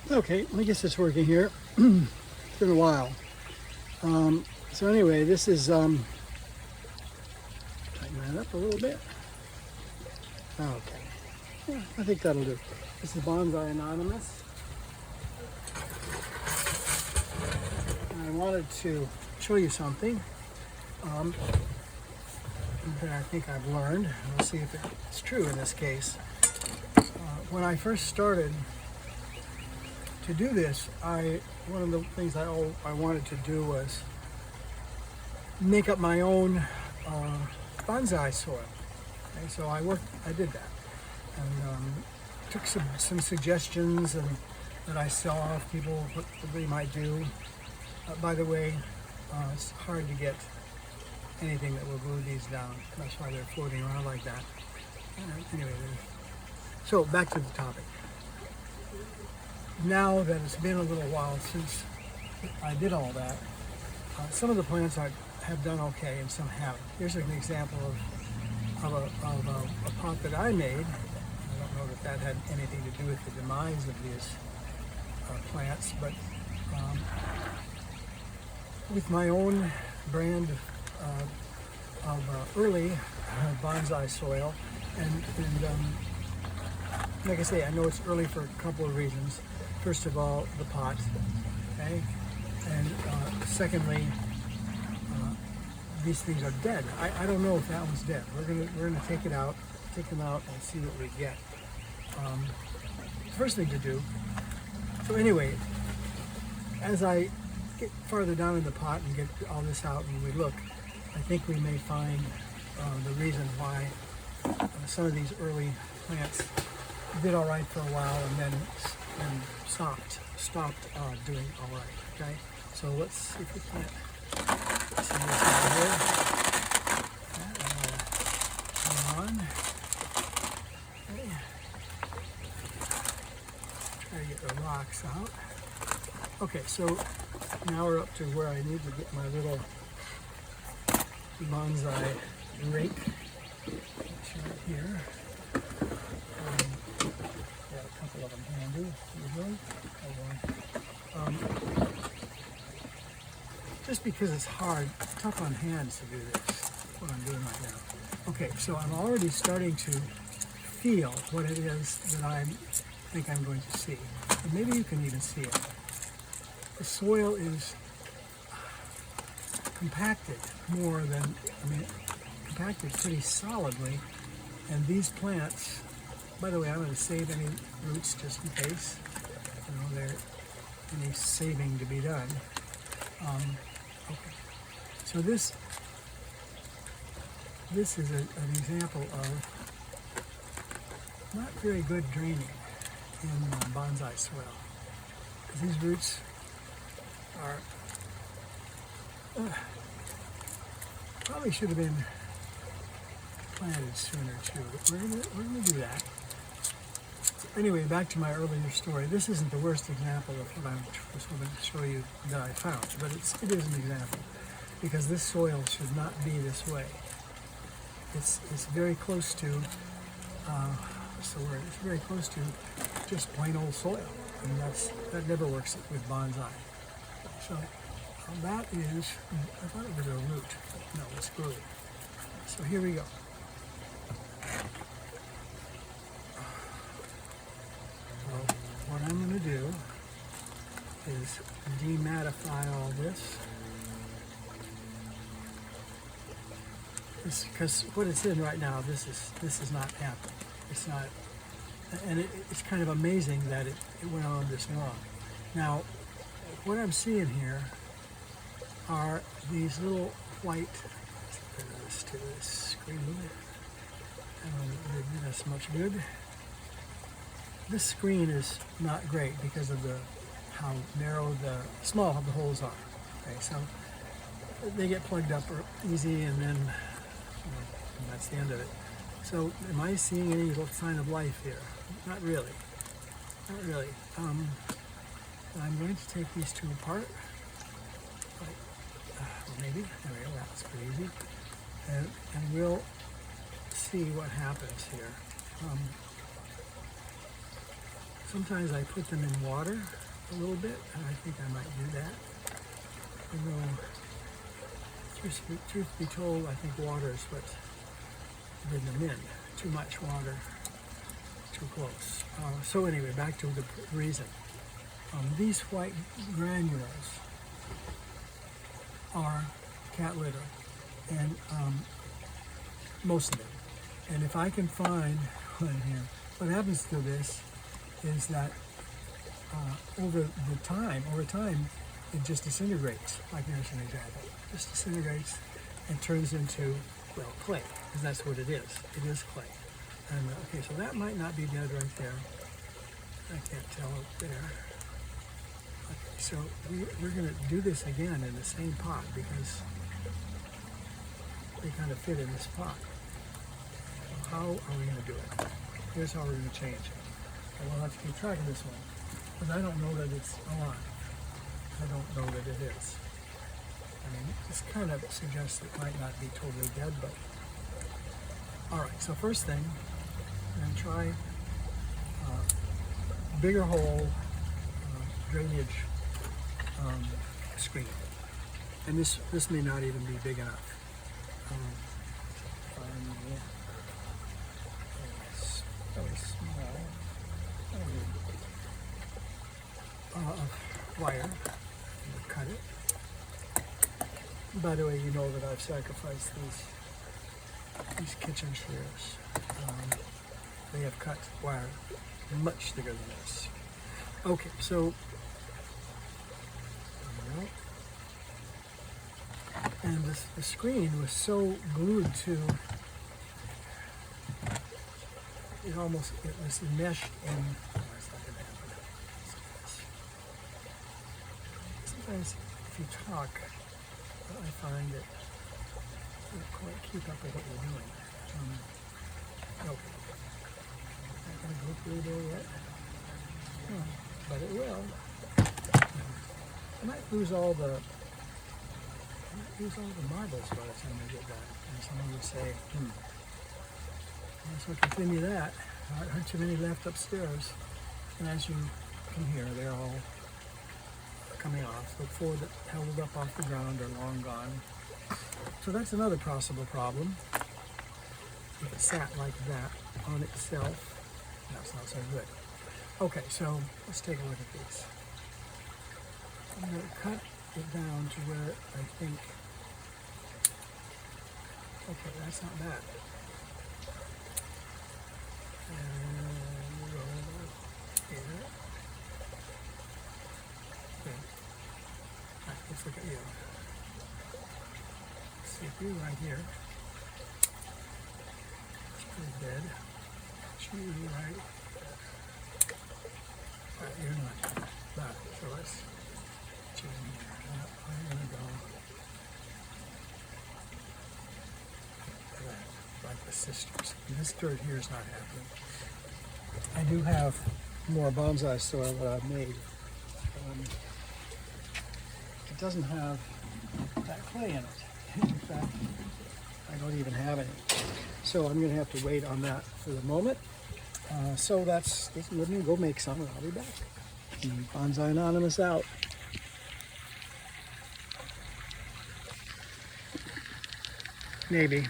Okay, I guess it's working here. It's been a while. So anyway, this is, tighten that up a little bit. Okay, yeah, I think that'll do. This is Bonsai Anonymous. And I wanted to show you something that I think I've learned. We'll see if it's true in this case. When I first started to do this, one of the things I wanted to do was make up my own bonsai soil. Okay, so I did that, and took some suggestions and that I saw of people what they might do. By the way, it's hard to get anything that will glue these down. That's why they're floating around like that. Anyway, so back to the topic. Now that it's been a little while since I did all that, some of the plants I have done okay and some haven't. Here's an example of a pot that I made. I don't know that had anything to do with the demise of these plants, but with my own brand of early bonsai soil, and like I say, I know it's early for a couple of reasons. First of all, the pot, okay, and secondly, these things are dead. I don't know if that one's dead. We're gonna take them out, and see what we get. First thing to do. So anyway, as I get farther down in the pot and get all this out, and we look, I think we may find the reason why some of these early plants did all right for a while and then stopped doing all right. Okay, so let's see if we can't see this out here. Come on. Okay. Try to get the rocks out. Okay, so now we're up to where I need to get my little bonsai rake. It's right here. Got a couple of them handy, usually. Just because it's hard, it's tough on hands to do this, what I'm doing right now. Okay, so I'm already starting to feel what it is that I think I'm going to see. And maybe you can even see it. The soil is compacted more than, compacted pretty solidly. And these plants, by the way, I'm going to save any roots just in case. There's any saving to be done. Okay. So this is an example of not very good draining in bonsai soil. Because these roots are probably should have been planted sooner too, but we're gonna do that. So anyway, back to my earlier story. This isn't the worst example of what I'm just going to show you that I found, but it is an example because this soil should not be this way. It's very close to what's the word? It's very close to just plain old soil, and that never works with bonsai. So that is, I thought it was a root. No, it's glue. So here we go. So what I'm going to do is dematify all this. Because what it's in right now, this is not happening. It's not, and it's kind of amazing that it went on this long. Now, what I'm seeing here are these little white, let's do this screen. I don't really do this much good. This screen is not great because of how narrow small the holes are. Okay, so they get plugged up easy, and then and that's the end of it. So, am I seeing any little sign of life here? Not really. Not really. I'm going to take these two apart. Maybe. There we go. That's pretty easy. And we'll see what happens here. Sometimes I put them in water a little bit, and I think I might do that. Although, truth be told, I think water is what's getting them in. Too much water, too close. So anyway, back to the reason. These white granules are cat litter, and most of it. And if I can find one here, what happens to this is that over time, it just disintegrates. Like here's an example. It just disintegrates and turns into, well, clay, because that's what it is. It is clay. And okay, so that might not be dead right there. I can't tell up there. Okay, so we're going to do this again in the same pot because they kind of fit in this pot. So how are we going to do it? Here's how we're going to change it. And we'll have to keep track of this one, because I don't know that it's alive. I don't know that it is. I mean, this kind of suggests it might not be totally dead, but... Alright, so first thing, I'm going to try bigger hole drainage screen. And this may not even be big enough. Really small wire. Cut it. By the way, you know that I've sacrificed these kitchen shears. They have cut wire much thicker than this. Okay, so and the screen was so glued to it was enmeshed in. Sometimes if you talk, I find that you don't quite keep up with what you're doing. Okay. Not going to go through there yet. But it will. I might lose all the marbles by the time I get back. And someone would say, so continue that. There aren't too many left upstairs. And as you can hear, they're all coming off. The four that held up off the ground are long gone. So that's another possible problem. If it sat like that on itself, that's not so good. Okay, so let's take a look at these. I'm going to cut it down to where I think, okay, that's not bad. And we'll go here. Okay. All right, let's look at you. See you right here. It's pretty dead. You right. All right, you're not bad. So let's change here. I'm going to go like the sisters. This dirt here is not happening. I do have more bonsai soil that I've made. It doesn't have that clay in it. In fact, I don't even have any. So I'm going to have to wait on that for the moment. So let me go make some and I'll be back. Bonsai Anonymous out. Maybe.